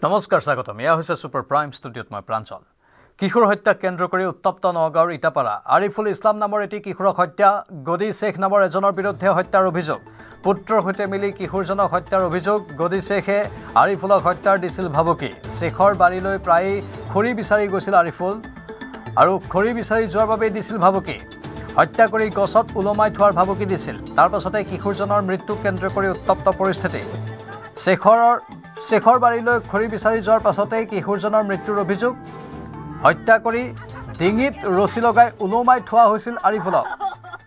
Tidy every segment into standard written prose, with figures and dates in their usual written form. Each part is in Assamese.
নমস্কাৰ স্বাগতম এয়া হৈছে সুপাৰ প্ৰাইম ষ্টুডিঅ'ত মই প্ৰাঞ্চল কিশোৰ হত্যাক কেন্দ্ৰ কৰি উত্তপ্ত নগাঁৱৰ ইটাপাৰা আৰিফুল ইছলাম নামৰ এটি কিশোৰক হত্যা গদি শেখ নামৰ এজনৰ বিৰুদ্ধে হত্যাৰ অভিযোগ পুত্ৰৰ সৈতে মিলি কিশোৰজনক হত্যাৰ অভিযোগ গদি শেখে আৰিফুলক হত্যাৰ দিছিল ভাবুকি শেখৰ বাৰীলৈ প্ৰায় খৰি বিচাৰি গৈছিল আৰিফুল আৰু খৰি বিচাৰি যোৱাৰ বাবে দিছিল ভাবুকি হত্যা কৰি গছত উলমাই থোৱাৰ ভাবুকি দিছিল তাৰ পাছতে কিশোৰজনৰ মৃত্যুক কেন্দ্ৰ কৰি উত্তপ্ত পৰিস্থিতি শেখৰ বাৰীলৈ খৰি বিচাৰি যোৱাৰ পাছতে কিশোৰজনৰ মৃত্যুৰ অভিযোগ হত্যা কৰি ডিঙিত ৰছী লগাই উলমাই থোৱা হৈছিল আৰিফুলক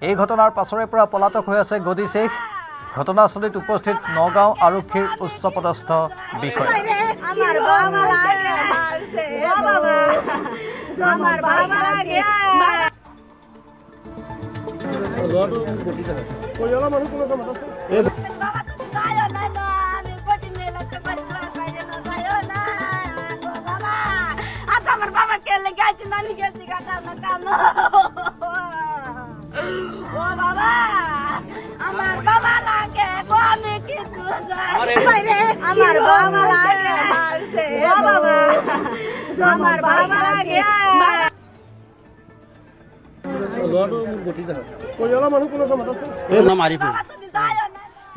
এই ঘটনাৰ পাছৰে পৰা পলাতক হৈ আছে গদি শেখ ঘটনাস্থলীত উপস্থিত নগাঁও আৰক্ষীৰ উচ্চপদস্থ বিষয়া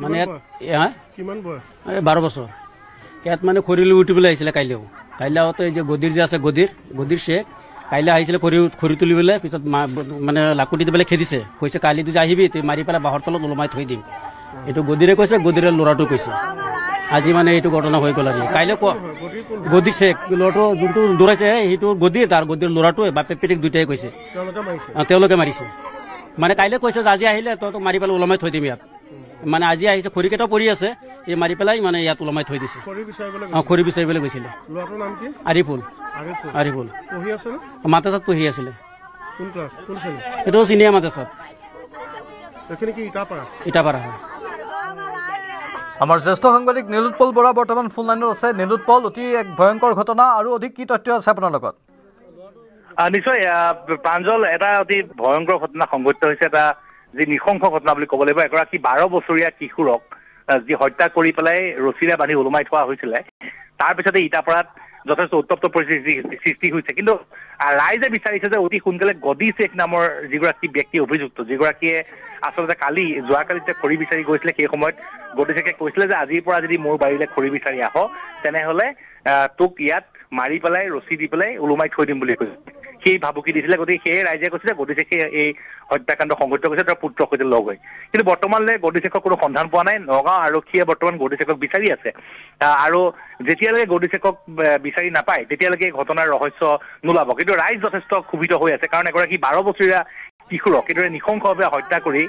মানে 12 বছৰ ইয়াত মানে খৰি লৈ উঠিবলৈ আহিছিলে কাইলেও আহোঁতে এই যে গদিৰ যে আছে গদিৰ শেখ কাইলৈ আহিছিলে খৰি তুলিবলৈ পিছত মানে লাকুটি দিবলৈ খেদিছে কৈছে কালি তুই আহিবি তুই মাৰি পেলাই বাঁহৰ তলত ওলমাই থৈ দিম এইটো গদিৰে কৈছে গদিৰে ল'ৰাটো কৈছে আজি মানে এইটো ঘটনা হৈ গ'ল আৰু কাইলৈ গদি শেখ ল'ৰাটো যোনটো দৌৰাইছে সেইটো গদিৰ তাৰ গদিৰ ল'ৰাটোৱে বাপেক পিতেক দুটাই কৈছে তেওঁলোকে মাৰিছে মানে কাইলৈ কৈছে যে আজি আহিলে তই মাৰি পেলাই ওলমাই থৈ দিম ইয়াত মানে আজি আহিছে খৰিকেইটা পৰি আছে এই মাৰি পেলাই মানে ইয়াত ওলমাই থৈ দিছে খৰি বিচাৰিবলৈ গৈছিলে আৰিফুল মাদ্ৰাছাত পঢ়ি আছিলে এইটো চিনিয়া মাদ্ৰাছাত ইটাপাৰা আমাৰ জ্যেষ্ঠ সাংবাদিক নীলোৎপল বৰা বৰ্তমান ফোন লাইনত আছে নীলোৎপল অতি এক ভয়ংকৰ ঘটনা আৰু অধিক কি তথ্য আছে আপোনাৰ লগত নিশ্চয় প্ৰাঞ্জল এটা অতি ভয়ংকৰ ঘটনা সংঘটিত হৈছে এটা যি নৃশংস ঘটনা বুলি ক'ব লাগিব এগৰাকী 12 বছৰীয়া কিশোৰক যি হত্যা কৰি পেলাই ৰছীৰে বান্ধি ওলমাই থোৱা হৈছিলে তাৰপিছতে ইটাপাৰাত যথেষ্ট উত্তপ্ত পৰিস্থিতি সৃষ্টি হৈছে কিন্তু ৰাইজে বিচাৰিছে যে অতি সোনকালে গদি শেখ নামৰ যিগৰাকী ব্যক্তি অভিযুক্ত যিগৰাকীয়ে আচলতে যোৱাকালি যে খৰি বিচাৰি গৈছিলে সেই সময়ত গদি শেখে কৈছিলে যে আজিৰ পৰা যদি মোৰ বাৰীলৈ খৰি বিচাৰি আহ তেনেহলে তোক ইয়াত মাৰি পেলাই ৰছী দি পেলাই ওলমাই থৈ দিম বুলি কৈছে সেই ভাবুকি দিছিলে গতিকে সেই ৰাইজে কৈছিলে গদি শেখে এই হত্যাকাণ্ড সংঘটিত কৰিছে তেওঁৰ পুত্ৰৰ সৈতে লগ হৈ কিন্তু বৰ্তমানলৈ গদি শেখৰ কোনো সন্ধান পোৱা নাই নগাঁও আৰক্ষীয়ে বৰ্তমান গদি শেখক বিচাৰি আছে আৰু যেতিয়ালৈকে গদি শেখক বিচাৰি নাপায় তেতিয়ালৈকে এই ঘটনাৰ ৰহস্য নোলাব কিন্তু ৰাইজ যথেষ্ট ক্ষোভিত হৈ আছে কাৰণ এগৰাকী 12 বছৰীয়া কিশোৰক এইদৰে নৃশংসভাৱে হত্যা কৰি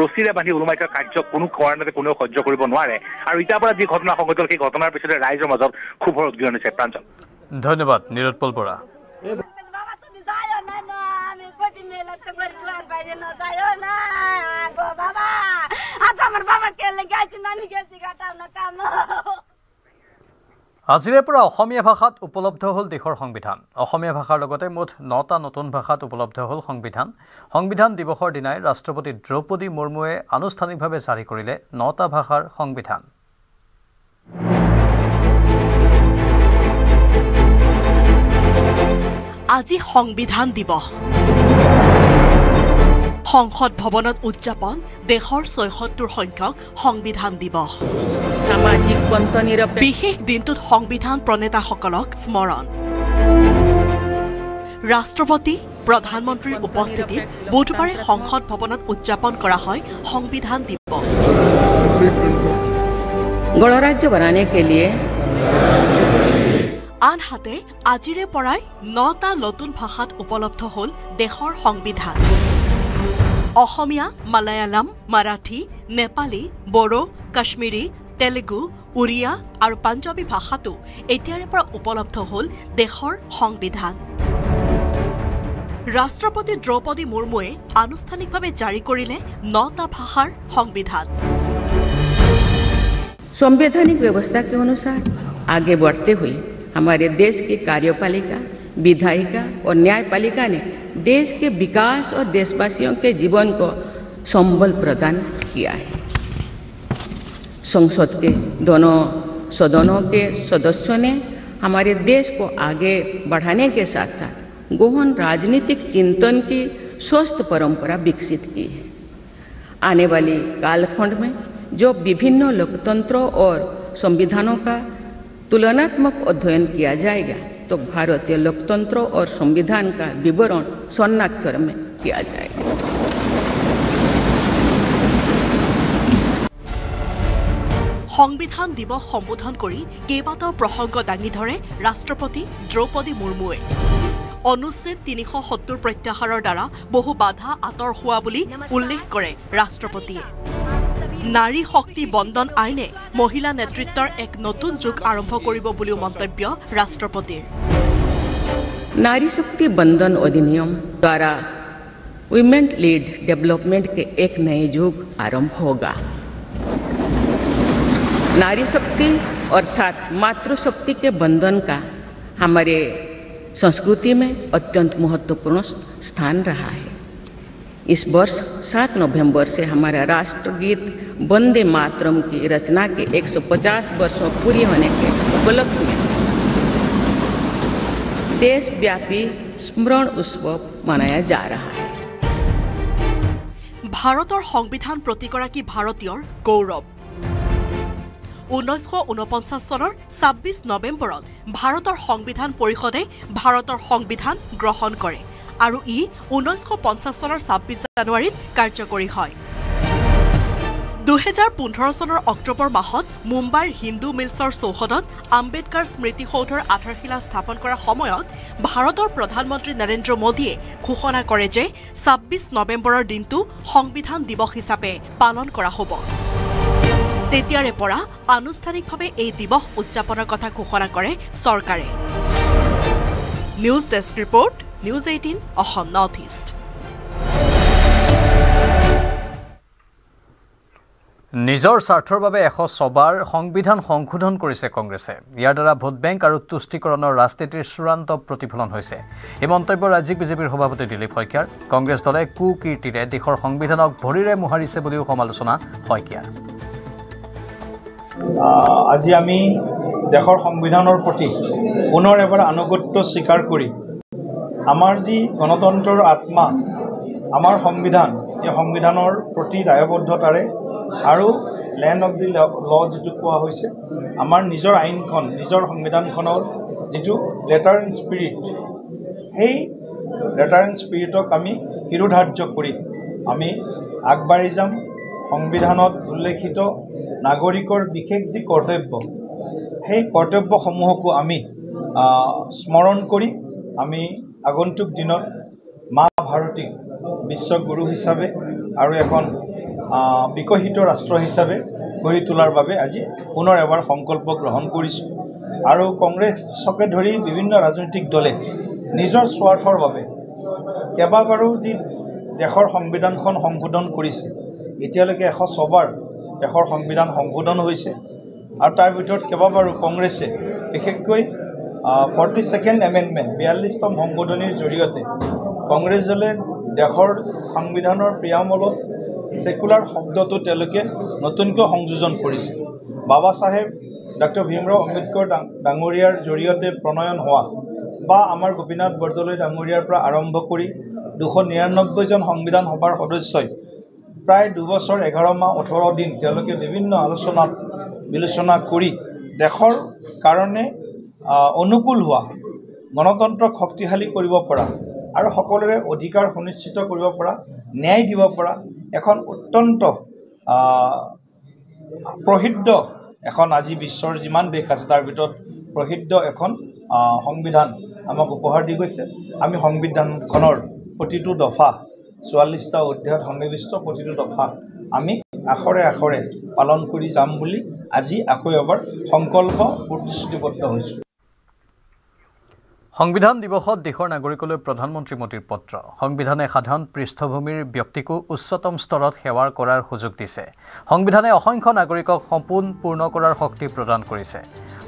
ৰছীৰে বান্ধি ওলমাই থোৱা কাৰ্য কোনো কাৰণতে কোনেও সহ্য কৰিব নোৱাৰে আৰু ইটাপাৰাত যি ঘটনা সংঘটিত সেই ঘটনাৰ পিছতে ৰাইজৰ মাজত ক্ষোভৰ উদ্গীৰণ হৈছে প্ৰাঞ্জল ধন্যবাদ নীলোৎপল বৰা আজিৰে পৰা অসমীয়া ভাষাত উপলব্ধ হ'ল দেশৰ সংবিধান অসমীয়া ভাষাৰ লগতে মুঠ 9টা নতুন ভাষাত উপলব্ধ হ'ল সংবিধান দিৱসৰ দিনাই ৰাষ্ট্ৰপতি দ্ৰৌপদী মুৰ্মুৱে আনুষ্ঠানিকভাৱে জাৰি কৰিলে 9টা ভাষাৰ সংবিধান আজি সংবিধান দিৱস সংসদ ভৱনত উদযাপন দেশৰ ৭৬ সংখ্যক সংবিধান দিৱস সামাজিক বিশেষ দিনটোত সংবিধান প্ৰণেতাসকলক স্মৰণ ৰাষ্ট্ৰপতি প্ৰধানমন্ত্ৰীৰ উপস্থিতিত বুধবাৰে সংসদ ভৱনত উদযাপন কৰা হয় সংবিধান দিৱস গণৰাজ্য বনানে কে লিয়ে আনহাতে আজিৰে পৰাই 9টা নতুন ভাষাত উপলব্ধ হ'ল দেশৰ সংবিধান অসমীয়া মালায়ালাম মাৰাঠী নেপালী বড়ো কাশ্মীৰী তেলেগু উৰিয়া আৰু পাঞ্জাবী ভাষাতো এতিয়াৰে পৰা উপলব্ধ হ'ল দেশৰ সংবিধান ৰাষ্ট্ৰপতি দ্ৰৌপদী মুৰ্মুৱে আনুষ্ঠানিকভাৱে জাৰি কৰিলে 9টা ভাষাৰ সংবিধান संवैधानिक व्यवस्था के अनुसार आगे बढ़ते हुए हमारे देश की कार्यपालिका विधायिका और न्यायपालिका ने देश के विकास और देशवासियों के जीवन को संबल प्रदान किया है। संसद के दोनों सदनों के सदस्यों ने हमारे देश को आगे बढ़ाने के साथ साथ गहन राजनीतिक चिंतन की स्वस्थ परंपरा विकसित की है। आने वाली कालखंड में जो विभिन्न लोकतंत्रों और संविधानों का तुलनात्मक अध्ययन किया जाएगा तो भारतीय लोकतंत्रों और संविधान का विवरण स्वर्णाक्षर में किया जाएगा। সংবিধান দিৱস সম্বোধন কৰি কেইবাটাও প্ৰসংগ দাঙি ধৰে ৰাষ্ট্ৰপতি দ্ৰৌপদী মুৰ্মুৱে। অনুচ্ছেদ ৩৭০ প্ৰত্যাহাৰৰ দ্বাৰা বহু বাধা আঁতৰ হোৱা বুলি উল্লেখ কৰে ৰাষ্ট্ৰপতিয়ে। নাৰী শক্তি বন্দন আইনে মহিলা নেতৃত্বৰ এক নতুন যুগ আৰম্ভ কৰিব বুলিও মন্তব্য ৰাষ্ট্ৰপতিৰ। नारी शक्ति बंधन अधिनियम द्वारा वुमेन लीड डेवलपमेंट के एक नए युग आरंभ होगा। नारी शक्ति अर्थात मातृशक्ति के बंधन का हमारे संस्कृति में अत्यंत महत्वपूर्ण स्थान रहा है। इस वर्ष 7 नवंबर से हमारा राष्ट्रगीत वंदे मातरम की रचना के 150 वर्षों पूरी होने के उपलक्ष्य में देशव्यापी स्मरण उत्सव मनाया जा रहा है। ভাৰতৰ সংবিধান প্ৰতিগৰাকী ভাৰতীয়ৰ গৌৰৱ। 1949 চনৰ 26 নৱেম্বৰত ভাৰতৰ সংবিধান পৰিষদে ভাৰতৰ সংবিধান গ্ৰহণ কৰে আৰু ই 1950 চনৰ 26 জানুৱাৰীত কাৰ্যকৰী হয়। 2015 চনৰ অক্টোবৰ মাহত মুম্বাইৰ হিন্দু মিলছৰ চৌহদত আম্বেদকাৰ স্মৃতি সৌধৰ আধাৰশিলা স্থাপন কৰাৰ সময়ত ভাৰতৰ প্ৰধানমন্ত্ৰী নৰেন্দ্ৰ মোদীয়ে ঘোষণা কৰে যে 26 নৱেম্বৰৰ দিনটো সংবিধান দিৱস হিচাপে পালন কৰা হ'ব। তেতিয়াৰে পৰা আনুষ্ঠানিকভাৱে এই দিৱস উদযাপনৰ কথা ঘোষণা কৰে চৰকাৰে। News desk report, news 18 Assam north east. নিজৰ স্বাৰ্থৰ বাবে 106বাৰ সংবিধান সংশোধন কৰিছে কংগ্ৰেছে। ইয়াৰ দ্বাৰা ভোট বেংক আৰু তুষ্টিকৰণৰ ৰাজনীতিৰ চূড়ান্ত প্ৰতিফলন হৈছে। এই মন্তব্য ৰাজ্যিক বিজেপিৰ সভাপতি দিলীপ শইকীয়াৰ। কংগ্ৰেছ দলে কুকীৰ্তিৰে দেশৰ সংবিধানক ভৰিৰে মোহাৰিছে বুলিও সমালোচনা শইকীয়াৰ। আজি আমি দেশৰ সংবিধানৰ প্ৰতি পুনৰ এবাৰ আনুগত্য স্বীকাৰ কৰি আমাৰ যি গণতন্ত্ৰৰ আত্মা, আমাৰ সংবিধান, এই সংবিধানৰ প্ৰতি দায়বদ্ধতাৰে আৰু লেণ্ড অফ দি ল যিটো কোৱা হৈছে, আমাৰ নিজৰ আইনখন, নিজৰ সংবিধানখনৰ যিটো লেটাৰ এণ্ড স্পিৰিট, সেই লেটাৰ এণ্ড স্পিৰিটক আমি শিৰোধাৰ্য কৰি আমি আগবাঢ়ি যাম। সংবিধানত উল্লেখিত নাগৰিকৰ বিশেষ যি কৰ্তব্য, সেই কৰ্তব্যসমূহকো আমি স্মৰণ কৰি আমি আগন্তুক দিনত মা ভাৰতীক বিশ্বগুৰু হিচাপে আৰু এখন বিকশিত ৰাষ্ট্ৰ হিচাপে গঢ়ি তোলাৰ বাবে আজি পুনৰ এবাৰ সংকল্প গ্ৰহণ কৰিছোঁ। আৰু কংগ্ৰেছকে ধৰি বিভিন্ন ৰাজনৈতিক দলে নিজৰ স্বাৰ্থৰ বাবে কেইবাবাৰো যি দেশৰ সংবিধানখন সংশোধন কৰিছে, এতিয়ালৈকে 106বাৰ দেশৰ সংবিধান সংশোধন হৈছে আৰু তাৰ ভিতৰত কেইবাবাৰো কংগ্ৰেছে বিশেষকৈ 42nd এমেণ্ডমেণ্ট 42তম সংশোধনীৰ জৰিয়তে কংগ্ৰেছ দলে দেশৰ সংবিধানৰ প্ৰিয়ামলত সেকুলাৰ শব্দটো তেওঁলোকে নতুনকৈ সংযোজন কৰিছে। বাবা চাহেব ডক্টৰ ভীমৰাও আম্বেদকাৰ ডাঙৰীয়াৰ জৰিয়তে প্ৰণয়ন হোৱা বা আমাৰ গোপীনাথ বৰদলৈ ডাঙৰীয়াৰ পৰা আৰম্ভ কৰি 299জন সংবিধান সভাৰ সদস্যই প্ৰায় 2 বছৰ 11 মাহ 18 দিন তেওঁলোকে বিভিন্ন আলোচনাত বিলোচনা কৰি দেশৰ কাৰণে অনুকূল হোৱা, গণতন্ত্ৰক শক্তিশালী কৰিব পৰা আৰু সকলোৰে অধিকাৰ সুনিশ্চিত কৰিব পৰা, ন্যায় দিব পৰা এখন অত্যন্ত প্ৰসিদ্ধ এখন আজি বিশ্বৰ যিমান দেশ আছে তাৰ ভিতৰত প্ৰসিদ্ধ এখন সংবিধান আমাক উপহাৰ দি গৈছে। আমি সংবিধানখনৰ প্ৰতিটো দফা 44টা অধ্যায়ত সন্নিৱিষ্ট প্ৰতিটো দফা আমি আখৰে আখৰে পালন কৰি যাম বুলি আজি আকৌ এবাৰ সংকল্প প্ৰতিশ্ৰুতিবদ্ধ হৈছোঁ। সংবিধান দিৱসত দেশৰ নাগৰিকলৈ প্ৰধানমন্ত্ৰী মোদীৰ পত্ৰ। সংবিধানে সাধাৰণ পৃষ্ঠভূমিৰ ব্যক্তিকো উচ্চতম স্তৰত সেৱাৰ কৰাৰ সুযোগ দিছে। সংবিধানে অসংখ্য নাগৰিকক সপোন পূৰ্ণ কৰাৰ শক্তি প্ৰদান কৰিছে।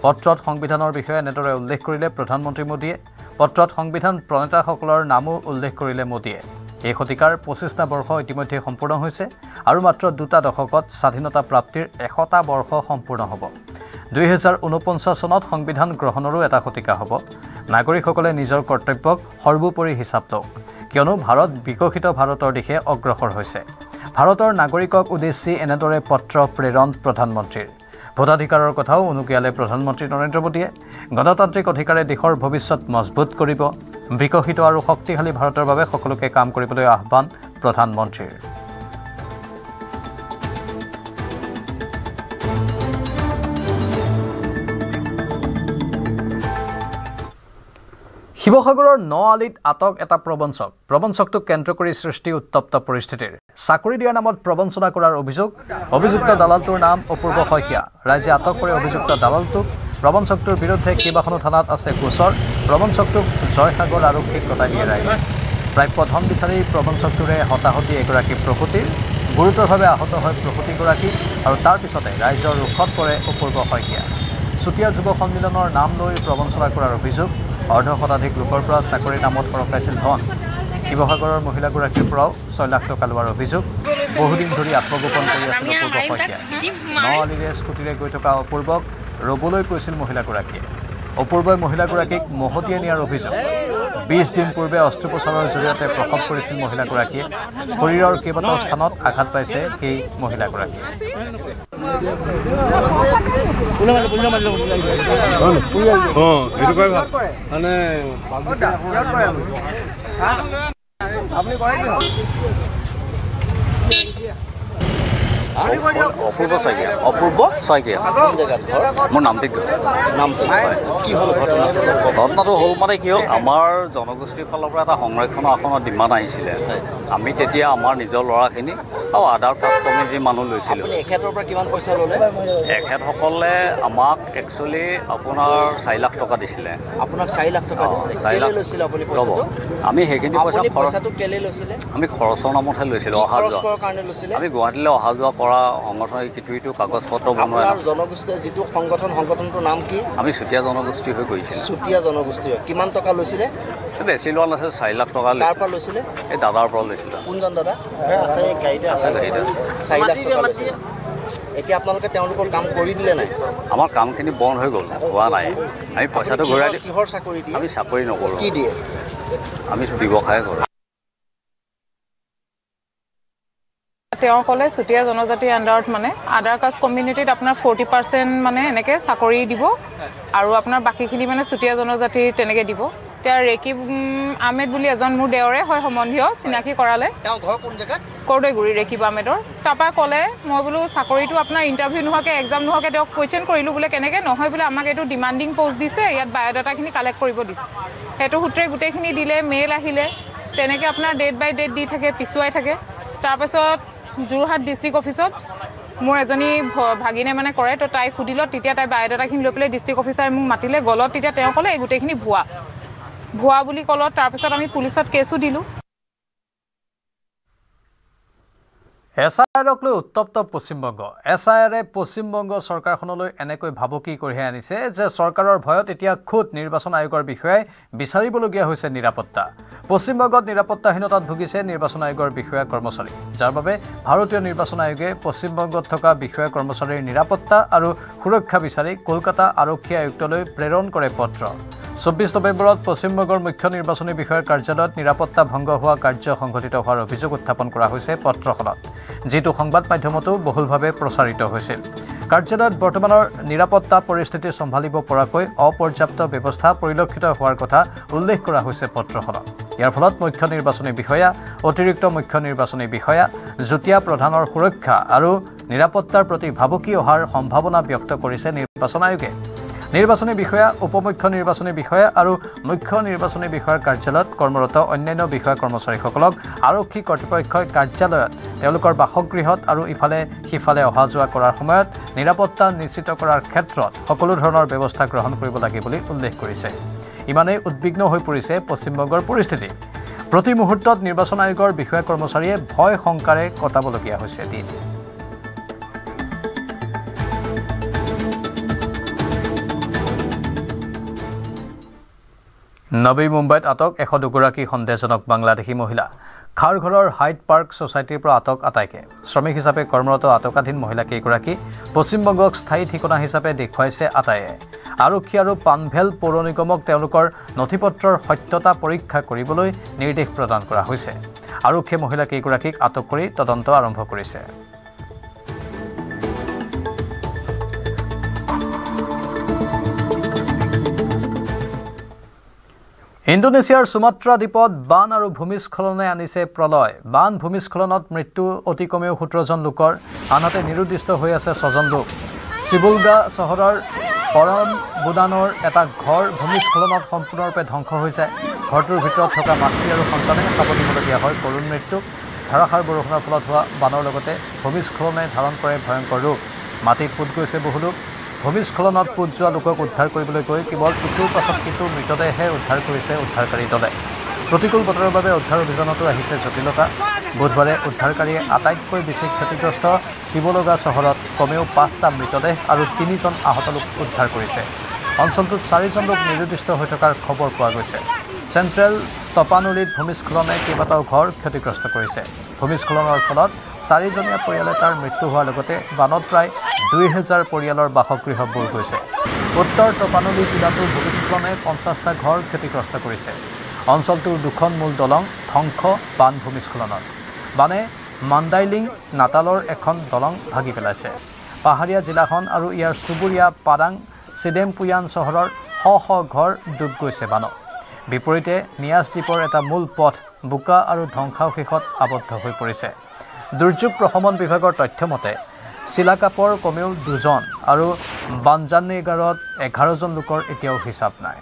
পত্ৰত সংবিধানৰ বিষয়ে এনেদৰে উল্লেখ কৰিলে প্ৰধানমন্ত্ৰী মোদীয়ে। পত্ৰত সংবিধান প্ৰণেতাসকলৰ নামো উল্লেখ কৰিলে মোদীয়ে। এই শতিকাৰ 25টা বৰ্ষ ইতিমধ্যে সম্পূৰ্ণ হৈছে আৰু মাত্ৰ 2টা দশকত স্বাধীনতা প্ৰাপ্তিৰ 100টা বৰ্ষ সম্পূৰ্ণ হ'ব। 2049 চনত সংবিধান গ্ৰহণৰো এটা শতিকা হ'ব নাগৰিকসকলে নিজৰ কৰ্তব্যক সৰ্বোপৰি হিচাপ লওক কিয়নো ভাৰত বিকশিত ভাৰতৰ দিশে অগ্ৰসৰ হৈছে ভাৰতৰ নাগৰিকক উদ্দেশ্যি এনেদৰে পত্ৰ প্ৰেৰণ প্ৰধানমন্ত্ৰীৰ ভোটাধিকাৰৰ কথাও উনুকিয়ালে প্ৰধানমন্ত্ৰী নৰেন্দ্ৰ মোদীয়ে গণতান্ত্ৰিক অধিকাৰে দেশৰ ভৱিষ্যত মজবুত কৰিব বিকশিত আৰু শক্তিশালী ভাৰতৰ বাবে সকলোকে কাম কৰিবলৈ আহ্বান প্ৰধানমন্ত্ৰীৰ শিৱসাগৰৰ নআলিত আটক এটা প্ৰবঞ্চকটোক কেন্দ্ৰ কৰি সৃষ্টি উত্তপ্ত পৰিস্থিতিৰ চাকৰি দিয়াৰ নামত প্ৰবঞ্চনা কৰাৰ অভিযুক্ত দালালটোৰ নাম অপূৰ্ব শইকীয়া ৰাইজে আটক কৰি অভিযুক্ত দালালটোক প্ৰবঞ্চকটোৰ বিৰুদ্ধে কেইবাখনো থানাত আছে গোচৰ প্ৰবঞ্চকটোক জয়সাগৰ আৰক্ষীক গতাই দিয়ে ৰাইজে প্ৰাপ্য ধন বিচাৰি প্ৰবঞ্চকটোৰে হতাহতি এগৰাকী প্ৰসূতিৰ গুৰুতৰভাৱে আহত হয় প্ৰসূতিগৰাকী আৰু তাৰ পিছতে ৰাইজৰ ৰোষত পৰে অপূৰ্ব শইকীয়া চুতীয়া যুৱ সন্মিলনৰ নাম লৈ প্ৰবঞ্চনা কৰাৰ অভিযোগ অৰ্ধশতাধিক লোকৰ পৰা চাকৰিৰ নামত সৰকাইছিল ধন শিৱসাগৰৰ মহিলাগৰাকীৰ পৰাও 6 লাখ টকা লোৱাৰ অভিযোগ বহুদিন ধৰি আত্মগোপন কৰি আছিল অপূৰ্ব শইকীয়া নআলিৰে স্কুটিৰে গৈ থকা অপূৰ্বক ৰ'বলৈ কৈছিল মহিলাগৰাকীয়ে অপূৰ্বই মহিলাগৰাকীক মহতিয়াই নিয়াৰ অভিযোগ 20 দিন পূৰ্বে অস্ত্ৰোপচাৰৰ জৰিয়তে প্ৰসৱ কৰিছিল মহিলাগৰাকীয়ে শৰীৰৰ কেইবাটাও স্থানত আঘাত পাইছে সেই মহিলাগৰাকীয়ে অপূৰ্ব শইকীয়া মোৰ নামটো কি হ'ল ঘটনাটো হ'ল মানে কি হ'ল আমাৰ জনগোষ্ঠীৰ ফালৰ পৰা এটা সংৰক্ষণৰ আসনৰ ডিমাণ্ড আহিছিলে আমি তেতিয়া আমাৰ নিজৰ ল'ৰাখিনি আৰু আদাৰ কাষ্ট কমিউনিটিৰ মানুহ লৈছিলোঁ এখেতৰ পৰা কিমান পইচা ল'লে এখেতসকলে আমাক একচুৱেলি আপোনাৰ 4 লাখ টকা দিছিলে আপোনাক 4 লাখ টকা দিছিলে কেলে লৈছিল আপুনি পইচাটো আমি সেইখিনি পইচাটো কেলে লৈছিলে আমি খৰচৰ নামতহে লৈছিলোঁ অহা যোৱা কাৰণে লৈছিলে আমি গুৱাহাটীলৈ অহা যোৱা কৰা সংগঠনৰ ইটো কাগজ পত্ৰ বনোৱা আপোনাৰ জনগোষ্ঠীৰ যিটো সংগঠনটোৰ নাম কি আমি চুতীয়া জনগোষ্ঠী হৈ গৈছিলোঁ চুতীয়া জনগোষ্ঠী কিমান টকা লৈছিলে বেছি লোৱা নাছিল 4 লাখ টকা তাৰ পৰা লৈছিলে এই দাদাৰ পৰা লৈছিলে কোনজন দাদা আছে গাড়ীতে 4 লাখ টকা লৈছিলে এতিয়া আপোনালোকে তেওঁলোকৰ কাম কৰি দিলে নাই আমাৰ কামখিনি বন্ধ হৈ গ'ল হোৱা নাই আমি পইচাটো ঘূৰাই দিম কিহৰ চাকৰি দিয়ে আমি চাকৰি নকৰোঁ কি দিয়ে আমি ব্যৱসায় কৰোঁ তেওঁ ক'লে চুতীয়া জনজাতিৰ আণ্ডাৰত মানে আদাৰ কাষ্ট কমিউনিটিত আপোনাৰ 40% মানে এনেকৈ চাকৰি দিব আৰু আপোনাৰ বাকীখিনি মানে চুতীয়া জনজাতিৰ তেনেকৈ দিব তেওঁ ৰেকিব আহমেদ বুলি এজন মোৰ দেৱৰে হয় সম্বন্ধীয় চিনাকি কৰালে তেওঁ ঘৰ কোন জেগাত কৰদৈগুৰি ৰেকিব আহমেদৰ তাৰপৰা ক'লে মই বোলো চাকৰিটো আপোনাৰ ইণ্টাৰভিউ নোহোৱাকৈ এক্সাম নোহোৱাকৈ তেওঁক কুৱেশ্যন কৰিলোঁ বোলে কেনেকৈ নহয় বোলে আমাক এইটো ডিমাণ্ডিং পষ্ট দিছে ইয়াত বায়'ডাটাখিনি কালেক্ট কৰিব দিছে সেইটো সূত্ৰে গোটেইখিনি দিলে মেইল আহিলে তেনেকৈ আপোনাৰ ডেট বাই ডেট দি থাকে পিছুৱাই থাকে তাৰপাছত যোৰহাট ডিষ্ট্ৰিক্ট অফিচত মোৰ এজনী ভাগিনে মানে কৰে তো তাইক সুধিলত তেতিয়া তাই বায়'ডাটাখিনি লৈ পেলাই ডিষ্ট্ৰিক্ট অফিচাৰে মোক মাতিলে গলত তেতিয়া তেওঁ ক'লে এই গোটেইখিনি ভুৱা বুলি ক'লত তাৰপিছত আমি পুলিচত কেছো দিলোঁ এছআইআৰক লৈ উত্তপ্ত পশ্চিমবংগ এছআইআৰে পশ্চিমবংগ চৰকাৰখনলৈ এনেকৈ ভাবুকি কঢ়িয়াই আনিছে যে চৰকাৰৰ ভয়ত এতিয়া খোদ নিৰ্বাচন আয়োগৰ বিষয়াই বিচাৰিবলগীয়া হৈছে নিৰাপত্তা পশ্চিমবংগত নিৰাপত্তাহীনতাত ভুগিছে নিৰ্বাচন আয়োগৰ বিষয়া কৰ্মচাৰী যাৰ বাবে ভাৰতীয় নিৰ্বাচন আয়োগে পশ্চিমবংগত থকা বিষয়া কৰ্মচাৰীৰ নিৰাপত্তা আৰু সুৰক্ষা বিচাৰি কলকাতা আৰক্ষী আয়ুক্তলৈ প্ৰেৰণ কৰে পত্ৰ 24 নৱেম্বৰত পশ্চিমবংগৰ মুখ্য নিৰ্বাচনী বিষয়াৰ কাৰ্যালয়ত নিৰাপত্তা ভংগ হোৱা কাৰ্য সংঘটিত হোৱাৰ অভিযোগ উত্থাপন কৰা হৈছে পত্ৰখনত যিটো সংবাদ মাধ্যমতো বহুলভাৱে প্ৰচাৰিত হৈছিল কাৰ্যালয়ত বৰ্তমানৰ নিৰাপত্তা পৰিস্থিতি চম্ভালিব পৰাকৈ অপৰ্যাপ্ত ব্যৱস্থা পৰিলক্ষিত হোৱাৰ কথা উল্লেখ কৰা হৈছে পত্ৰখনত ইয়াৰ ফলত মুখ্য নিৰ্বাচনী বিষয়া অতিৰিক্ত মুখ্য নিৰ্বাচনী বিষয়া যুটীয়া প্ৰধানৰ সুৰক্ষা আৰু নিৰাপত্তাৰ প্ৰতি ভাবুকি অহাৰ সম্ভাৱনা ব্যক্ত কৰিছে নিৰ্বাচন আয়োগে নিৰ্বাচনী বিষয়া উপমুখ্য নিৰ্বাচনী বিষয়া আৰু মুখ্য নিৰ্বাচনী বিষয়াৰ কাৰ্যালয়ত কৰ্মৰত অন্যান্য বিষয়া কৰ্মচাৰীসকলক আৰক্ষী কৰ্তৃপক্ষই কাৰ্যালয়ত তেওঁলোকৰ বাসগৃহত আৰু ইফালে সিফালে অহা যোৱা কৰাৰ সময়ত নিৰাপত্তা নিশ্চিত কৰাৰ ক্ষেত্ৰত সকলো ধৰণৰ ব্যৱস্থা গ্ৰহণ কৰিব লাগে বুলি উল্লেখ কৰিছে ইমানেই উদ্বিগ্ন হৈ পৰিছে পশ্চিমবংগৰ পৰিস্থিতি প্ৰতি মুহূৰ্তত নিৰ্বাচন আয়োগৰ বিষয়া কৰ্মচাৰীয়ে ভয় শংকাৰে কটাবলগীয়া হৈছে দিন নবী মুম্বাইত আটক 102 গৰাকী সন্দেহজনক বাংলাদেশী মহিলা খাৰঘৰৰ হাইট পাৰ্ক ছ'চাইটিৰ পৰা আটক আটাইকে শ্ৰমিক হিচাপে কৰ্মৰত আটকাধীন মহিলা কেইগৰাকী পশ্চিমবংগক স্থায়ী ঠিকনা হিচাপে দেখুৱাইছে আটাইয়ে আৰক্ষী আৰু পানভেল পৌৰ নিগমক তেওঁলোকৰ নথিপত্ৰৰ সত্যতা পৰীক্ষা কৰিবলৈ নিৰ্দেশ প্ৰদান কৰা হৈছে আৰক্ষীয়ে মহিলা কেইগৰাকীক আটক কৰি তদন্ত আৰম্ভ কৰিছে ইণ্ডোনেছিয়াৰ সুমাত্ৰা দ্বীপত বান আৰু ভূমিস্খলনে আনিছে প্ৰলয় বান ভূমিস্খলনত মৃত্যু অতি কমেও 17 জন লোকৰ আনহাতে নিৰুদ্দিষ্ট হৈ আছে 6 জন লোক শিবুলগা চহৰৰ পৰম বুদানৰ এটা ঘৰ ভূমিস্খলনত সম্পূৰ্ণৰূপে ধ্বংস হৈ যায় ঘৰটোৰ ভিতৰত থকা মাতৃ আৰু সন্তানে সাৱধানবলগীয়া হয় কৰুণ মৃত্যুক ধাৰাসাৰ বৰষুণৰ ফলত হোৱা বানৰ লগতে ভূমিস্খলনে ধাৰণ কৰে ভয়ংকৰ ৰূপ মাটিত পুত গৈছে বহু লোক ভূমিস্খলনত পুত যোৱা লোকক উদ্ধাৰ কৰিবলৈ গৈ কেৱল ইটোৰ পাছত সিটো মৃতদেহে উদ্ধাৰ কৰিছে উদ্ধাৰকাৰী দলে প্ৰতিকূল বতৰৰ বাবে উদ্ধাৰ অভিযানতো আহিছে জটিলতা বুধবাৰে উদ্ধাৰকাৰীয়ে আটাইতকৈ বেছি ক্ষতিগ্ৰস্ত শিৱলগা চহৰত কমেও 5টা মৃতদেহ আৰু 3 জন আহত লোক উদ্ধাৰ কৰিছে অঞ্চলটোত 4 জন লোক নিৰুদ্দিষ্ট হৈ থকাৰ খবৰ পোৱা গৈছে চেণ্ট্ৰেল তপানলিত ভূমিস্খলনে কেইবাটাও ঘৰ ক্ষতিগ্ৰস্ত কৰিছে ভূমিস্খলনৰ ফলত 4জনীয়া পৰিয়াল এটাৰ মৃত্যু হোৱাৰ লগতে বানত প্ৰায় 2000 পৰিয়ালৰ বাসগৃহ বুৰ গৈছে উত্তৰ তপানলি জিলাটোৰ ভূমিস্খলনে 50টা ঘৰ ক্ষতিগ্ৰস্ত কৰিছে অঞ্চলটোৰ দুখন মূল দলং ধ্বংস বান ভূমিস্খলনত বানে মাণ্ডাইলিং নাটালৰ এখন দলং ভাগি পেলাইছে পাহাৰীয়া জিলাখন আৰু ইয়াৰ চুবুৰীয়া পাৰাং চিডেমপুয়ান চহৰৰ শ ঘৰ ডুব গৈছে বানত বিপৰীতে নিয়াজ দ্বীপৰ এটা মূল পথ বোকা আৰু ধ্বংসাৱশেষত আবদ্ধ হৈ পৰিছে দুৰ্যোগ প্ৰশমন বিভাগৰ তথ্যমতে চিলাকাপৰ কমেও 2 জন আৰু বানজানেগাৰত 11 জন লোকৰ এতিয়াও হিচাপ নাই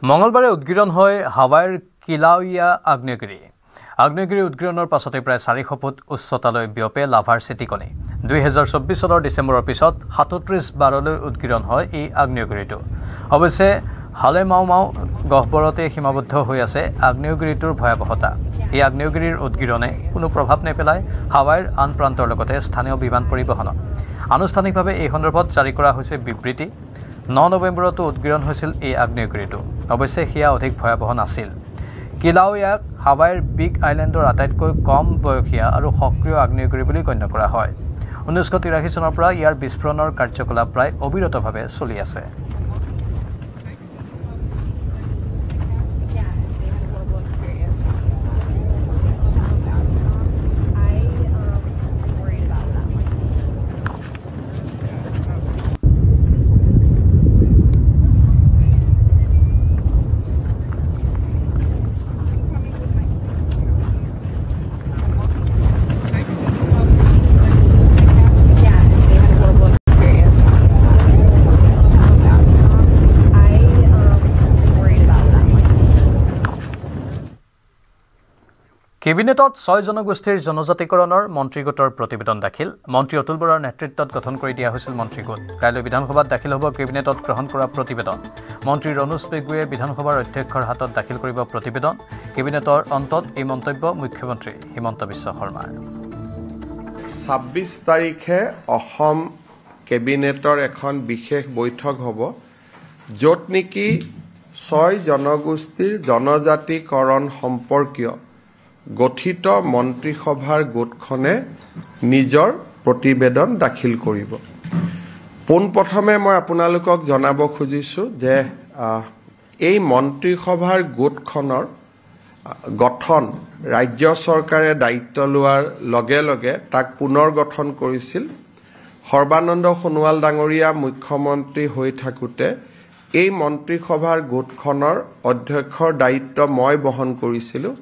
মঙলবাৰে উদ্গিৰণ হয় হাৱাইৰ কিলাউয়া আগ্নেয়গিৰি উদ্গিৰণৰ পাছতে প্ৰায় 400 ফুট উচ্চতালৈ বিয়পে লাভাৰ চিটিকনি 2024 চনৰ ডিচেম্বৰৰ পিছত 37 বাৰলৈ উদ্গিৰণ হয় এই আগ্নেয়গিৰিটো অৱশ্যে হালেমাও গহ্বৰতে সীমাবদ্ধ হৈ আছে আগ্নেয়গিৰিটোৰ ভয়াৱহতা এই আগ্নেয়গিৰিৰ উদ্গিৰণে কোনো প্ৰভাৱ নেপেলায় হাৱাইৰ আন প্ৰান্তৰ লগতে স্থানীয় বিমান পৰিবহণত আনুষ্ঠানিকভাৱে এই সন্দৰ্ভত জাৰি কৰা হৈছে বিবৃতি 9 নৱেম্বৰতো উদ্গিৰণ হৈছিল এই আগ্নেয়গিৰিটো অৱশ্যে সেয়া অধিক ভয়াৱহ নাছিল কিলাউয়াক হাৱাইৰ বিগ আইলেণ্ডৰ আটাইতকৈ কম বয়সীয়া আৰু সক্ৰিয় আগ্নেয়গিৰি বুলি গণ্য কৰা হয় 1983 চনৰ পৰা ইয়াৰ বিস্ফোৰণৰ কাৰ্যকলাপ প্ৰায় অবিৰতভাৱে চলি আছে কেবিনেটত 6 জনগোষ্ঠীৰ জনজাতিকৰণৰ মন্ত্ৰীগোটৰ প্ৰতিবেদন দাখিল মন্ত্ৰী অতুল বৰাৰ নেতৃত্বত গঠন কৰি দিয়া হৈছিল মন্ত্ৰীগোট কাইলৈ বিধানসভাত দাখিল হ'ব কেবিনেটত গ্ৰহণ কৰা প্ৰতিবেদন মন্ত্ৰী ৰনোজ পেগুৱে বিধানসভাৰ অধ্যক্ষৰ হাতত দাখিল কৰিব প্ৰতিবেদন কেবিনেটৰ অন্তত এই মন্তব্য মুখ্যমন্ত্ৰী হিমন্ত বিশ্ব শৰ্মাৰ 26 তাৰিখে অসম কেবিনেটৰ এখন বিশেষ বৈঠক হ'ব য'ত নেকি 6 জনগোষ্ঠীৰ জনজাতিকৰণ সম্পৰ্কীয় গঠিত মন্ত্ৰীসভাৰ গোটখনে নিজৰ প্ৰতিবেদন দাখিল কৰিব পোনপ্ৰথমে মই আপোনালোকক জনাব খুজিছোঁ যে এই মন্ত্ৰীসভাৰ গোটখনৰ গঠন ৰাজ্য চৰকাৰে দায়িত্ব লোৱাৰ লগে লগে তাক পুনৰ গঠন কৰিছিল। সৰ্বানন্দ সোণোৱাল ডাঙৰীয়া মুখ্যমন্ত্ৰী হৈ থাকোঁতে এই মন্ত্ৰীসভাৰ গোটখনৰ অধ্যক্ষৰ দায়িত্ব মই বহন কৰিছিলোঁ।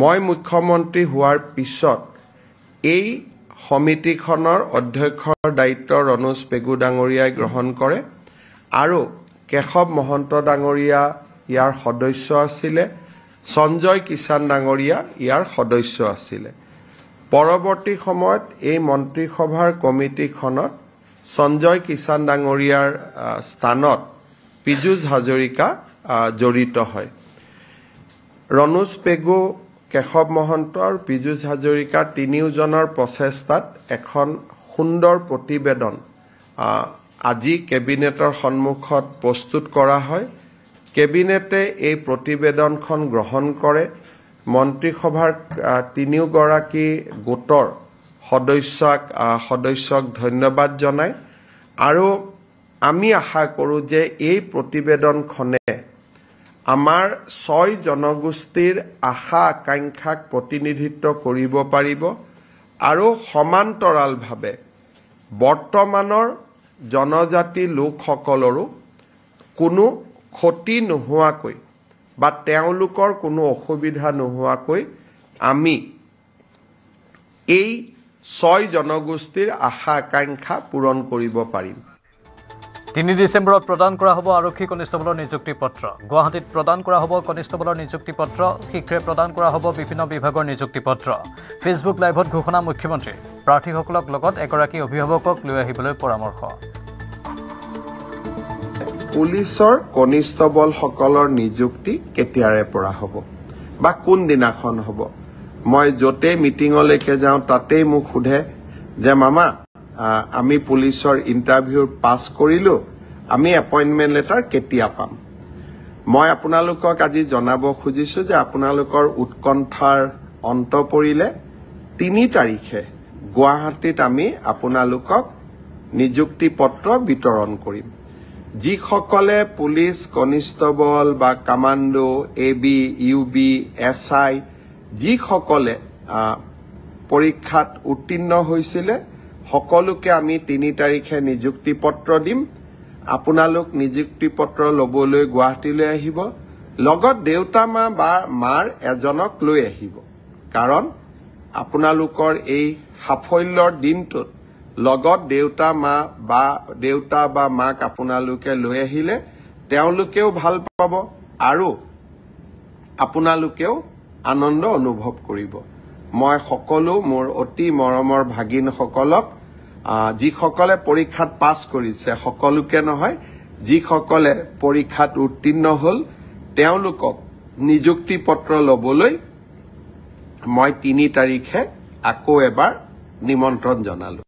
মই মুখ্যমন্ত্ৰী হোৱাৰ পিছত এই সমিতিখনৰ অধ্যক্ষৰ দায়িত্ব ৰণোজ পেগু ডাঙৰীয়াই গ্ৰহণ কৰে আৰু কেশৱ মহন্ত ডাঙৰীয়া ইয়াৰ সদস্য আছিলে, সঞ্জয় কিষাণ ডাঙৰীয়া ইয়াৰ সদস্য আছিলে। পৰৱৰ্তী সময়ত এই মন্ত্ৰীসভাৰ কমিটিখনত সঞ্জয় কিষাণ ডাঙৰীয়াৰ স্থানত পীযুষ হাজৰিকা জড়িত হয়। ৰণোজ পেগু, কেশৱ মহন্ত আৰু পীযুষ হাজৰিকা তিনিওজনৰ প্ৰচেষ্টাত এখন সুন্দৰ প্ৰতিবেদন আজি কেবিনেটৰ সন্মুখত প্ৰস্তুত কৰা হয়। কেবিনেটে এই প্ৰতিবেদনখন গ্ৰহণ কৰে। মন্ত্ৰীসভাৰ তিনিওগৰাকী গোটৰ সদস্যক ধন্যবাদ জনায় আৰু আমি আশা কৰোঁ যে এই প্ৰতিবেদনখনে আমাৰ 6 জনগোষ্ঠীৰ আশা আকাংক্ষাক প্ৰতিনিধিত্ব কৰিব পাৰিব আৰু সমান্তৰালভাৱে বৰ্তমানৰ জনজাতি লোকসকলৰো কোনো ক্ষতি নোহোৱাকৈ বা তেওঁলোকৰ কোনো অসুবিধা নোহোৱাকৈ আমি এই 6 জনগোষ্ঠীৰ আশা আকাংক্ষা পূৰণ কৰিব পাৰিম। 3 ডিচেম্বৰত প্ৰদান কৰা হ'ব আৰক্ষী কনিষ্টবলৰ নিযুক্তি পত্ৰ। গুৱাহাটীত প্ৰদান কৰা হ'ব কনিষ্টবলৰ নিযুক্তি পত্ৰ। শীঘ্ৰে প্ৰদান কৰা হ'ব বিভিন্ন বিভাগৰ নিযুক্তি পত্ৰ। ফেচবুক লাইভত ঘোষণা মুখ্যমন্ত্ৰী। প্ৰাৰ্থীসকলক লগত এগৰাকী অভিভাৱকক লৈ আহিবলৈ পৰামৰ্শ। পুলিচৰ কনিষ্টবলসকলৰ নিযুক্তি কেতিয়াৰে পৰা হ'ব বা কোন দিনাখন হ'ব? মই য'তেই মিটিঙলৈকে যাওঁ তাতেই মোক সোধে যে মামা আমি পুলিচৰ ইণ্টাৰভিউ পাছ কৰিলোঁ, আমি এপইণ্টমেণ্ট লেটাৰ কেতিয়া পাম? মই আপোনালোকক আজি জনাব খুজিছোঁ যে আপোনালোকৰ উৎকণ্ঠাৰ অন্ত পৰিলে 3 তাৰিখে গুৱাহাটীত আমি আপোনালোকক নিযুক্তি পত্ৰ বিতৰণ কৰিম। যিসকলে পুলিচ কনিষ্টবল বা কামাণ্ডো, AB, UB, SI যিসকলে পৰীক্ষাত উত্তীৰ্ণ হৈছিলে সকলোকে আমি 3 তাৰিখে নিযুক্তি পত্ৰ দিম। আপোনালোক নিযুক্তি পত্ৰ ল'বলৈ গুৱাহাটীলৈ আহিব, লগত দেউতা মা বা মাৰ এজনক লৈ আহিব। কাৰণ আপোনালোকৰ এই সাফল্যৰ দিনটোত লগত দেউতা বা মাক আপোনালোকে লৈ আহিলে তেওঁলোকেও ভাল পাব আৰু আপোনালোকেও আনন্দ অনুভৱ কৰিব। মই সকলো মোৰ অতি মৰমৰ ভাগিনসকলক, যিসকলে পৰীক্ষাত পাছ কৰিছে, সকলোকে নহয়, যিসকলে পৰীক্ষাত উত্তীৰ্ণ হ'ল তেওঁলোকক নিযুক্তি পত্ৰ ল'বলৈ মই 3 তাৰিখে আকৌ এবাৰ নিমন্ত্ৰণ জনালোঁ।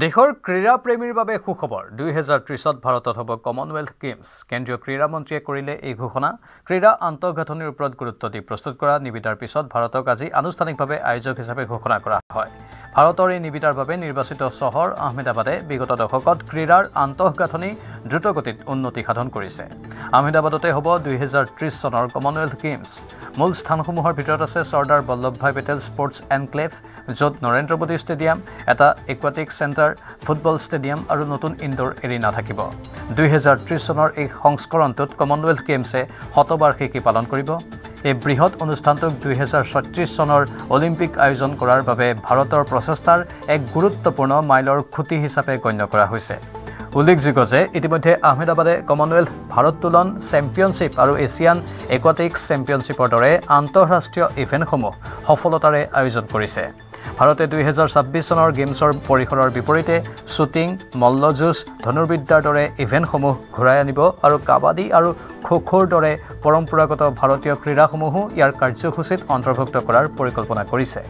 দেশৰ ক্ৰীড়া প্ৰেমীৰ বাবে সুখবৰ। 2030ত ভাৰতত হ'ব কমনৱেলথ গেমছ। কেন্দ্ৰীয় ক্ৰীড়া মন্ত্ৰীয়ে কৰিলে এই ঘোষণা। ক্ৰীড়া আন্তঃগাঁথনিৰ ওপৰত গুৰুত্ব দি প্ৰস্তুত কৰা নিবিদাৰ পিছত ভাৰতক আজি আনুষ্ঠানিকভাৱে আয়োজক হিচাপে ঘোষণা কৰা হয়। ভাৰতৰ এই নিবিদাৰ বাবে নিৰ্বাচিত চহৰ আহমেদাবাদে বিগত দশকত ক্ৰীড়াৰ আন্তঃগাঁথনি দ্ৰুতগতিত উন্নতি সাধন কৰিছে। আহমেদাবাদতে হ'ব 2030 চনৰ কমনৱেলথ গেমছ। মূল স্থানসমূহৰ ভিতৰত আছে চৰ্দাৰ বল্লভভাই পেটেল স্পৰ্টছ এনক্লেভ, য'ত নৰেন্দ্ৰ মোদী ষ্টেডিয়াম, এটা একুৱাটিক চেণ্টাৰ, ফুটবল ষ্টেডিয়াম আৰু নতুন ইনডোৰ এৰিনা থাকিব। 2030 চনৰ এই সংস্কৰণটোত কমনৱেলথ গেমছে শতবাৰ্ষিকী পালন কৰিব। এই বৃহৎ অনুষ্ঠানটোক 2036 চনৰ অলিম্পিক আয়োজন কৰাৰ বাবে ভাৰতৰ প্ৰচেষ্টাৰ এক গুৰুত্বপূৰ্ণ মাইলৰ খুঁটি হিচাপে গণ্য কৰা হৈছে। উল্লেখযোগ্য যে ইতিমধ্যে আহমেদাবাদে কমনৱেলথ, ভাৰোত্তোলন চেম্পিয়নশ্বিপ আৰু এছিয়ান একুৱাটিক্স চেম্পিয়নশ্বিপৰ দৰে আন্তঃৰাষ্ট্ৰীয় ইভেণ্টসমূহ সফলতাৰে আয়োজন কৰিছে। ভাৰতে 2026 চনৰ গেমছৰ পৰিসৰৰ বিপৰীতে শ্বুটিং, মল্লযুঁজ, ধনুৰ্বিদ্যাৰ দৰে ইভেণ্টসমূহ ঘূৰাই আনিব আৰু কাবাডী আৰু খো-খোৰ দৰে পৰম্পৰাগত ভাৰতীয় ক্ৰীড়াসমূহো ইয়াৰ কাৰ্যসূচীত অন্তৰ্ভুক্ত কৰাৰ পৰিকল্পনা কৰিছে।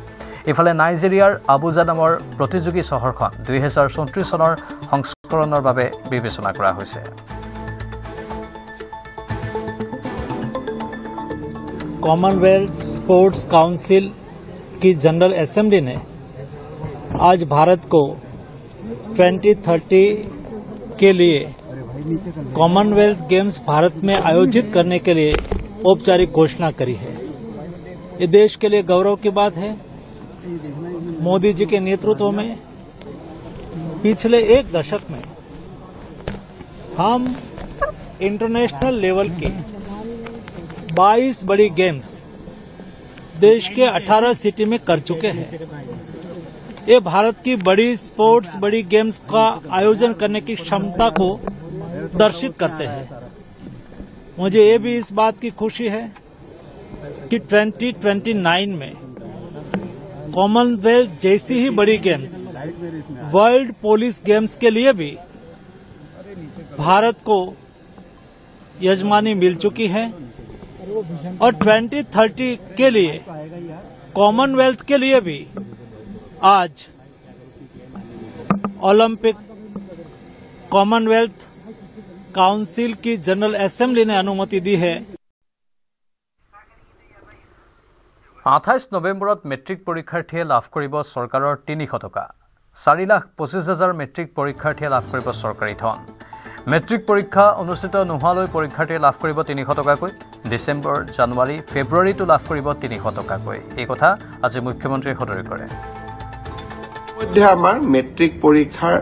ইফালে নাইজেৰিয়াৰ আবুজা নামৰ প্ৰতিযোগী চহৰখন 2034 চনৰ সংস্কৰণৰ বাবে বিবেচনা কৰা হৈছে। कॉमनवेल्थ स्पोर्ट्स काउंसिल की जनरल असेंबली ने आज भारत को 2030 के लिए कॉमनवेल्थ गेम्स भारत में आयोजित करने के लिए औपचारिक घोषणा करी है। ये देश के लिए गौरव की बात है। मोदी जी के नेतृत्व में पिछले 1 दशक में हम इंटरनेशनल लेवल के 22 बड़ी गेम्स देश के 18 सिटी में कर चुके हैं। ये भारत की बड़ी स्पोर्ट्स, बड़ी गेम्स का आयोजन करने की क्षमता को दर्शित करते हैं। मुझे ये भी इस बात की खुशी है कि 2029 में कॉमनवेल्थ जैसी ही बड़ी गेम्स, वर्ल्ड पुलिस गेम्स के लिए भी भारत को यजमानी मिल चुकी है और 2030 के लिए कॉमनवेल्थ के लिए भी आज ओलंपिक कॉमनवेल्थ काउंसिल की जनरल असेंबली ने अनुमति दी है। 28 নৱেম্বৰত মেট্ৰিক পৰীক্ষাৰ্থীয়ে লাভ কৰিব চৰকাৰৰ 300 টকা। 4,25,000 মেট্ৰিক পৰীক্ষাৰ্থীয়ে লাভ কৰিব চৰকাৰী ধন। মেট্ৰিক পৰীক্ষা অনুষ্ঠিত নোহোৱালৈ পৰীক্ষাৰ্থীয়ে লাভ কৰিব 300 টকাকৈ। ডিচেম্বৰ, জানুৱাৰী, ফেব্ৰুৱাৰীতো লাভ কৰিব 300 টকাকৈ। এই কথা আজি মুখ্যমন্ত্ৰীয়ে সদৰি কৰে। আমাৰ মেট্ৰিক পৰীক্ষাৰ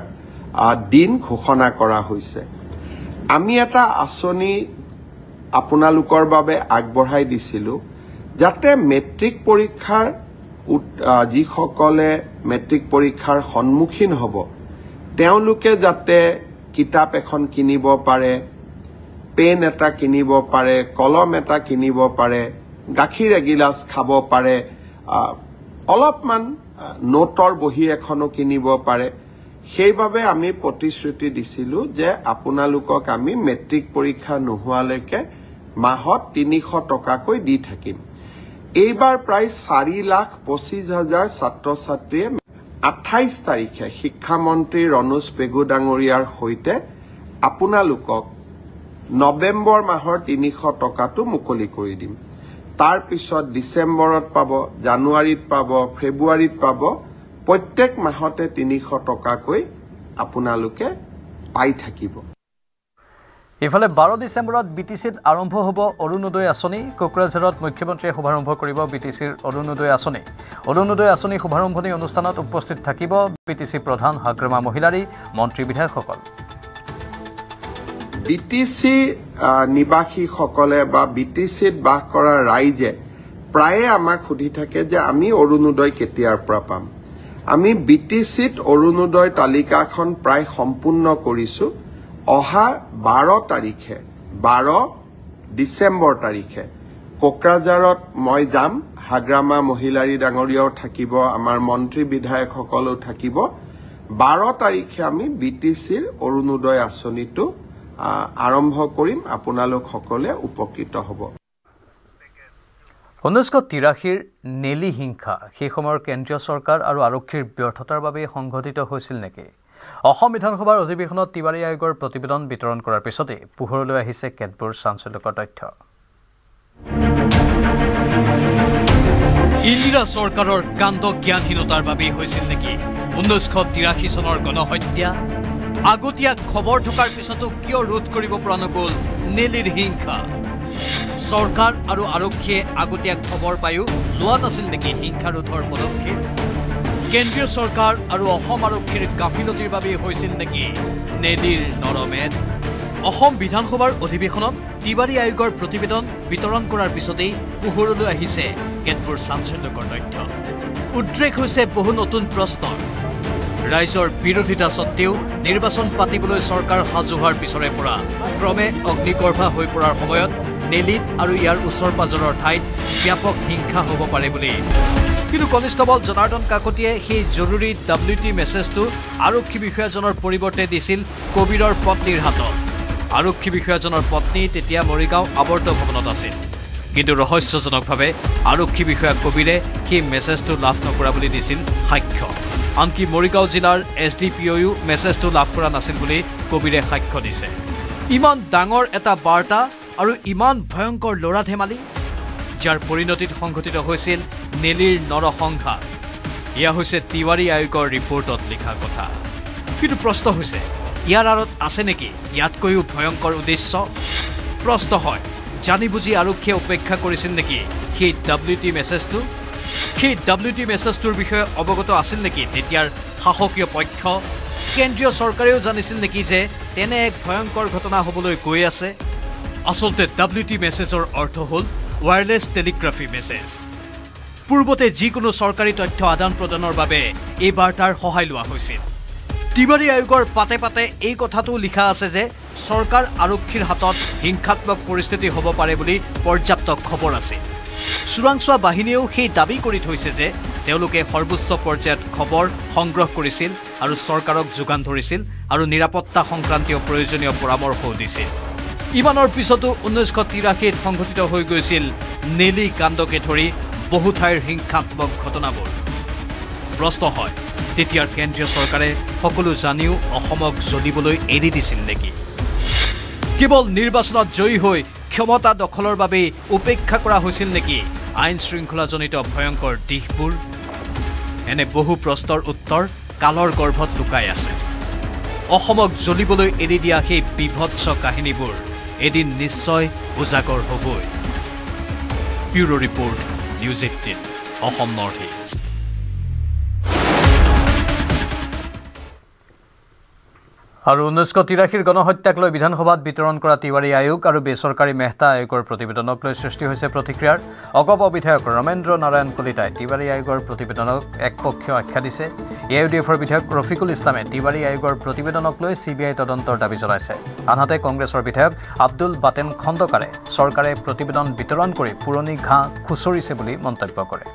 দিন ঘোষণা কৰা হৈছে। আমি এটা আঁচনি আপোনালোকৰ বাবে আগবঢ়াই দিছিলোঁ যাতে মেট্ৰিক পৰীক্ষাৰ যিসকলে মেট্ৰিক পৰীক্ষাৰ সন্মুখীন হ'ব তেওঁলোকে যাতে কিতাপ এখন কিনিব পাৰে, পেন এটা কিনিব পাৰে, কলম এটা কিনিব পাৰে, গাখীৰ এগিলাচ খাব পাৰে, অলপমান নোটৰ বহী এখনো কিনিব পাৰে। সেইবাবে আমি প্ৰতিশ্ৰুতি দিছিলোঁ যে আপোনালোকক আমি মেট্ৰিক পৰীক্ষা নোহোৱালৈকে মাহত 300 টকাকৈ দি থাকিম। এইবাৰ প্ৰায় 4,25,000 ছাত্ৰ ছাত্ৰীয়ে 28 তাৰিখে শিক্ষামন্ত্ৰী ৰণোজ পেগু ডাঙৰীয়াৰ সৈতে আপোনালোকক নৱেম্বৰ মাহৰ 300 টকাটো মুকলি কৰি দিম। তাৰ পিছত ডিচেম্বৰত পাব, জানুৱাৰীত পাব, ফেব্ৰুৱাৰীত পাব। প্ৰত্যেক মাহতে 300 টকাকৈ আপোনালোকে পাই থাকিব। ইফালে 12 ডিচেম্বৰত বিটিচিত আৰম্ভ হ'ব অৰুণোদয় আঁচনি। কোকৰাঝাৰত মুখ্যমন্ত্ৰীয়ে শুভাৰম্ভ কৰিব বিটিচিৰ অৰুণোদয় আঁচনি। অৰুণোদয় আঁচনি শুভাৰম্ভণি অনুষ্ঠানত উপস্থিত থাকিব বিটিচি প্ৰধান হাগ্ৰামা মহিলাৰী, মন্ত্ৰী বিধায়কসকল। বিটিচি নিবাসীসকলে বা বিটিচিত বাস কৰা ৰাইজে প্ৰায়ে আমাক সুধি থাকে যে আমি অৰুণোদয় কেতিয়াৰ পৰা পাম। আমি বিটিচিত অৰুণোদয় তালিকাখন প্ৰায় সম্পূৰ্ণ কৰিছোঁ। অহা 12 ডিচেম্বৰ তাৰিখে কোকৰাঝাৰত মই যাম। হাগ্ৰামা মহিলাৰী ডাঙৰীয়াও থাকিব, আমাৰ মন্ত্ৰী বিধায়কসকলো থাকিব। 12 তাৰিখে আমি বিটিচিৰ অৰুণোদয় আঁচনিটো আৰম্ভ কৰিম। আপোনালোক সকলে উপকৃত হ'ব। 1983 নেলি হিংসা সেই সময়ৰ কেন্দ্ৰীয় চৰকাৰ আৰু আৰক্ষীৰ ব্যৰ্থতাৰ বাবে সংঘটিত হৈছিল নেকি? অসম বিধানসভাৰ অধিৱেশনত তিৱাৰী আয়োগৰ প্ৰতিবেদন বিতৰণ কৰাৰ পিছতে পোহৰলৈ আহিছে কেতবোৰ চাঞ্চল্যকৰ তথ্য। ইন্দিৰা চৰকাৰৰ কাণ্ড জ্ঞানহীনতাৰ বাবে হৈছিল নেকি 1983 চনৰ গণহত্যা? আগতীয়া খবৰ থকাৰ পিছতো কিয় ৰোধ কৰিব পৰা নগ'ল নেলিৰ হিংসা? চৰকাৰ আৰু আৰক্ষীয়ে আগতীয়া খবৰ পায়ো লোৱা নাছিল নেকি হিংসা ৰোধৰ পদক্ষেপ? কেন্দ্ৰীয় চৰকাৰ আৰু অসম আৰক্ষীৰ গাফিলতিৰ বাবে হৈছিল নেকি নেলিৰ নৰমেধ? অসম বিধানসভাৰ অধিৱেশনত তিৱাৰী আয়োগৰ প্ৰতিবেদন বিতৰণ কৰাৰ পিছতেই পোহৰলৈ আহিছে কেতবোৰ চাঞ্চল্যকৰ তথ্য। উদ্ৰেক হৈছে বহু নতুন প্ৰশ্ন। ৰাইজৰ বিৰোধিতা সত্ত্বেও নিৰ্বাচন পাতিবলৈ চৰকাৰ সাজু হোৱাৰ পিছৰে পৰা ক্ৰমে অগ্নিগৰ্ভা হৈ পৰাৰ সময়ত নেলিত আৰু ইয়াৰ ওচৰ পাজৰৰ ঠাইত ব্যাপক হিংসা হ'ব পাৰে বুলি কিন্তু কনিষ্টবল জনাৰ্দন কাকতিয়ে সেই জৰুৰী WT মেছেজটো আৰক্ষী বিষয়াজনৰ পৰিৱৰ্তে দিছিল কবিৰৰ পত্নীৰ হাতত। আৰক্ষী বিষয়াজনৰ পত্নী তেতিয়া মৰিগাঁও আৱৰ্ত ভৱনত আছিল। কিন্তু ৰহস্যজনকভাৱে আৰক্ষী বিষয়া কবিৰে সেই মেছেজটো লাভ নকৰা বুলি দিছিল সাক্ষ্য। আনকি মৰিগাঁও জিলাৰ SDPOও মেছেজটো লাভ কৰা নাছিল বুলি কবিৰে সাক্ষ্য দিছে। ইমান ডাঙৰ এটা বাৰ্তা আৰু ইমান ভয়ংকৰ লৰা ধেমালি, যাৰ পৰিণতিত সংঘটিত হৈছিল নেলিৰ নৰসংঘাত। এয়া হৈছে তিৱাৰী আয়োগৰ ৰিপৰ্টত লিখা কথা। কিন্তু প্ৰশ্ন হৈছে ইয়াৰ আঁৰত আছে নেকি ইয়াতকৈও ভয়ংকৰ উদ্দেশ্য? প্ৰশ্ন হয় জানি বুজি আৰক্ষীয়ে উপেক্ষা কৰিছিল নেকি সেই WT মেছেজটো? সেই WT মেছেজটোৰ বিষয়ে অৱগত আছিল নেকি তেতিয়াৰ শাসকীয় পক্ষ? কেন্দ্ৰীয় চৰকাৰেও জানিছিল নেকি যে তেনে এক ভয়ংকৰ ঘটনা হ'বলৈ গৈ আছে? আচলতে WT মেছেজৰ অৰ্থ হ'ল ৱায়াৰলেছ টেলিগ্ৰাফি মেছেজ। পূৰ্বতে যিকোনো চৰকাৰী তথ্য আদান প্ৰদানৰ বাবে এই বাৰ্তাৰ সহায় লোৱা হৈছিল। তিৱাৰী আয়োগৰ পাতে পাতে এই কথাটো লিখা আছে যে চৰকাৰ আৰক্ষীৰ হাতত হিংসাত্মক পৰিস্থিতি হ'ব পাৰে বুলি পৰ্যাপ্ত খবৰ আছে। চোৰাংচোৱা বাহিনীয়েও সেই দাবী কৰি থৈছে যে তেওঁলোকে সৰ্বোচ্চ পৰ্যায়ত খবৰ সংগ্ৰহ কৰিছিল আৰু চৰকাৰক যোগান ধৰিছিল আৰু নিৰাপত্তা সংক্ৰান্তীয় প্ৰয়োজনীয় পৰামৰ্শও দিছিল। ইমানৰ পিছতো 1983 সংঘটিত হৈ গৈছিল নেলি কাণ্ডকে ধৰি বহু ঠাইৰ হিংসাত্মক ঘটনাবোৰ। প্ৰশ্ন হয়, তেতিয়াৰ কেন্দ্ৰীয় চৰকাৰে সকলো জানিও অসমক জ্বলিবলৈ এৰি দিছিল নেকি? কেৱল নিৰ্বাচনত জয়ী হৈ ক্ষমতা দখলৰ বাবে উপেক্ষা কৰা হৈছিল নেকি আইন শৃংখলাজনিত ভয়ংকৰ দিশবোৰ? এনে বহু প্ৰশ্নৰ উত্তৰ কালৰ গৰ্ভত লুকাই আছে। অসমক জ্বলিবলৈ এৰি দিয়া সেই বিভৎস কাহিনীবোৰ এদিন নিশ্চয় উজাগৰ হ'বই। Bureau report, news 18, Assam north east. আৰু 1983 গণহত্যাক লৈ বিধানসভাত বিতৰণ কৰা তিৱাৰী আয়োগ আৰু বেচৰকাৰী মেহতা আয়োগৰ প্ৰতিবেদনক লৈ সৃষ্টি হৈছে প্ৰতিক্ৰিয়াৰ। অগপ বিধায়ক ৰমেন্দ্ৰ নাৰায়ণ কলিতাই তিৱাৰী আয়োগৰ প্ৰতিবেদনক একপক্ষীয় আখ্যা দিছে। AUDFৰ বিধায়ক ৰফিকুল ইছলামে তিৱাৰী আয়োগৰ প্ৰতিবেদনক লৈ CBI তদন্তৰ দাবী জনাইছে। আনহাতে কংগ্ৰেছৰ বিধায়ক আব্দুল বাটেন খণ্ডকাৰে চৰকাৰে প্ৰতিবেদন বিতৰণ কৰি পুৰণি ঘাঁহ খুচৰিছে বুলি মন্তব্য কৰে।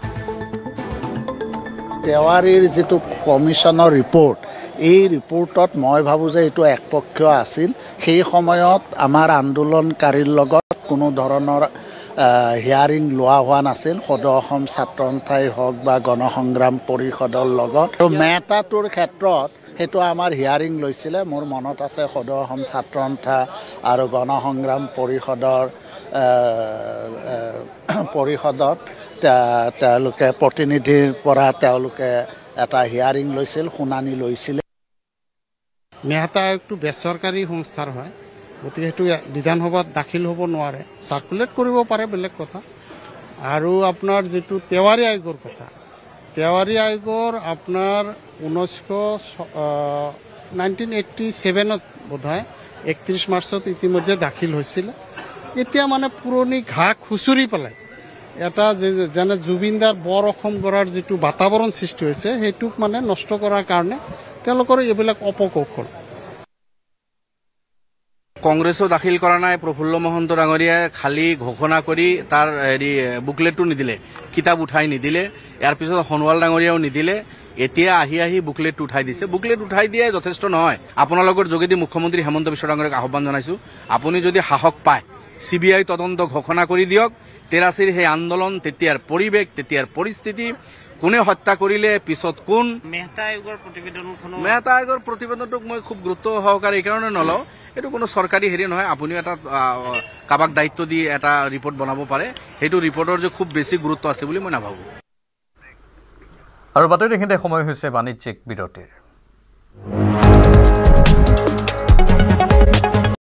তিৱাৰীৰ যিটো কমিশ্যনৰ ৰিপৰ্ট, এই ৰিপৰ্টত মই ভাবোঁ যে এইটো একপক্ষীয় আছিল। সেই সময়ত আমাৰ আন্দোলনকাৰীৰ লগত কোনো ধৰণৰ হিয়াৰিং লোৱা হোৱা নাছিল, সদৌ অসম ছাত্ৰ সন্থাই হওক বা গণসংগ্ৰাম পৰিষদৰ লগত। আৰু মেহতাটোৰ ক্ষেত্ৰত সেইটো আমাৰ হিয়াৰিং লৈছিলে। মোৰ মনত আছে সদৌ অসম ছাত্ৰ সন্থা আৰু গণসংগ্ৰাম পৰিষদত তেওঁলোকে প্ৰতিনিধিৰ পৰা তেওঁলোকে এটা হিয়াৰিং লৈছিল, শুনানি লৈছিলে। মেহতা আয়োগটো বেচৰকাৰী সংস্থাৰ হয়, গতিকে সেইটো বিধানসভাত দাখিল হ'ব নোৱাৰে। চাৰ্কুলেট কৰিব পাৰে, বেলেগ কথা। আৰু আপোনাৰ যিটো তিৱাৰী আয়োগৰ কথা, তিৱাৰী আয়োগৰ আপোনাৰ 1987 বোধহয় 31 মাৰ্চত ইতিমধ্যে দাখিল হৈছিলে। এতিয়া মানে পুৰণি ঘাঁহ খুচৰি পেলাই এটা যেনে জুবিনদাৰ বৰ অসম গঢ়াৰ যিটো বাতাবৰণ সৃষ্টি হৈছে সেইটোক মানে নষ্ট কৰাৰ কাৰণে তেওঁলোকৰ এইবিলাক অপকৌশল। কংগ্ৰেছো দাখিল কৰা নাই। প্ৰফুল্ল মহন্ত ডাঙৰীয়াই খালী ঘোষণা কৰি তাৰ বুকলেটটো নিদিলে, কিতাপ উঠাই নিদিলে। ইয়াৰ পিছত সোণোৱাল ডাঙৰীয়াও নিদিলে। এতিয়া আহি বুকলেটটো উঠাই দিছে। বুকলেট উঠাই দিয়াই যথেষ্ট নহয়। আপোনালোকৰ যোগেদি মুখ্যমন্ত্ৰী হেমন্ত বিশ্ব ডাঙৰীয়াক আহ্বান জনাইছো, আপুনি যদি সাহস পায় CBI তদন্ত ঘোষণা কৰি দিয়ক। 83 সেই আন্দোলন, তেতিয়াৰ পৰিৱেশ, তেতিয়াৰ পৰিস্থিতি, কোনে হত্যা কৰিলে, পিছত কোন। মেহতা আয়োগৰ প্ৰতিবেদনটোক মই খুব গুৰুত্ব সহকাৰে এইকাৰণে নলওঁ, এইটো কোনো চৰকাৰী হেৰি নহয়। আপুনিও এটা কাৰোবাক দায়িত্ব দি এটা ৰিপৰ্ট বনাব পাৰে, সেইটো ৰিপৰ্টৰ যে খুব বেছি গুৰুত্ব আছে বুলি মই নাভাবোঁ। আৰু বাতৰি দেখোঁতে সময় হৈছে বাণিজ্যিক বিৰতিৰ।